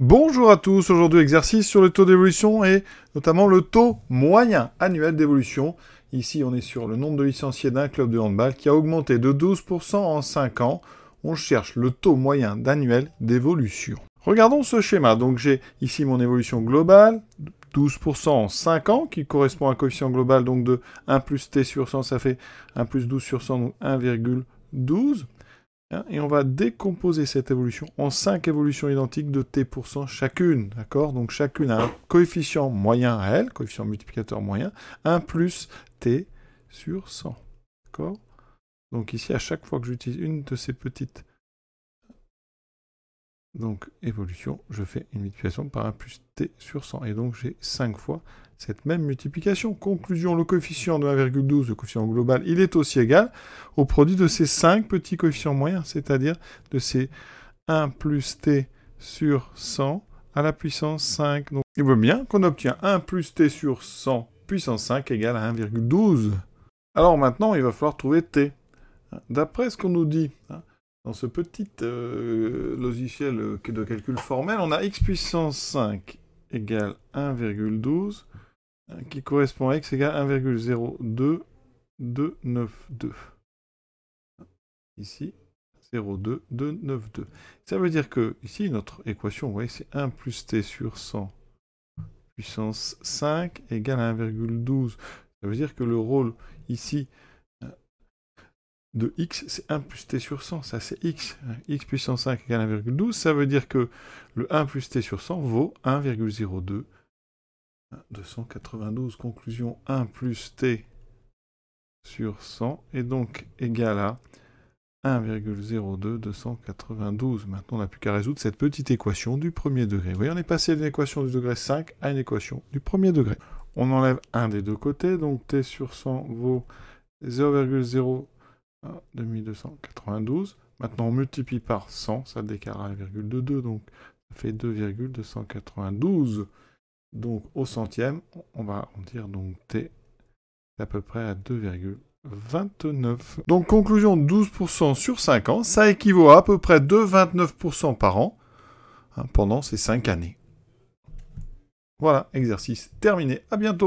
Bonjour à tous, aujourd'hui exercice sur le taux d'évolution et notamment le taux moyen annuel d'évolution. Ici on est sur le nombre de licenciés d'un club de handball qui a augmenté de 12% en 5 ans. On cherche le taux moyen annuel d'évolution. Regardons ce schéma, donc j'ai ici mon évolution globale, 12% en 5 ans, qui correspond à un coefficient global donc de 1 plus t sur 100, ça fait 1 plus 12 sur 100, donc 1,12. Et on va décomposer cette évolution en 5 évolutions identiques de t% chacune, d'accord? Donc chacune a un coefficient moyen à elle, coefficient multiplicateur moyen, 1 plus t sur 100, d'accord? Donc ici, à chaque fois que j'utilise une de ces petites évolutions, je fais une multiplication par 1 plus t sur 100. Et donc j'ai 5 fois cette même multiplication. Conclusion, le coefficient de 1,12, le coefficient global, il est aussi égal au produit de ces 5 petits coefficients moyens, c'est-à-dire de ces 1 plus t sur 100 à la puissance 5. Donc il veut bien qu'on obtient 1 plus t sur 100 puissance 5 égale à 1,12. Alors maintenant, il va falloir trouver t. D'après ce qu'on nous dit, dans ce petit logiciel de calcul formel, on a x puissance 5 égale 1,12, qui correspond à x égale 1,02292. Ici, 0,2292. Ça veut dire que, ici, notre équation, vous voyez, c'est 1 plus t sur 100 puissance 5 égale 1,12. Ça veut dire que le rôle, ici, de x, c'est 1 plus t sur 100, ça c'est x. X puissance 5 égale 1,12, ça veut dire que le 1 plus t sur 100 vaut 1,02. 292, conclusion 1 plus t sur 100 est donc égal à 1,02 292. Maintenant, on n'a plus qu'à résoudre cette petite équation du premier degré. Vous voyez, on est passé d'une équation du degré 5 à une équation du premier degré. On enlève un des deux côtés, donc t sur 100 vaut 0,0 2292. Maintenant, on multiplie par 100, ça décale à 1,22, donc ça fait 2,292. Donc, au centième, on va dire donc t à peu près à 2,29. Donc, conclusion, 12% sur 5 ans, ça équivaut à peu près 2,29% par an pendant ces 5 années. Voilà, exercice terminé. À bientôt.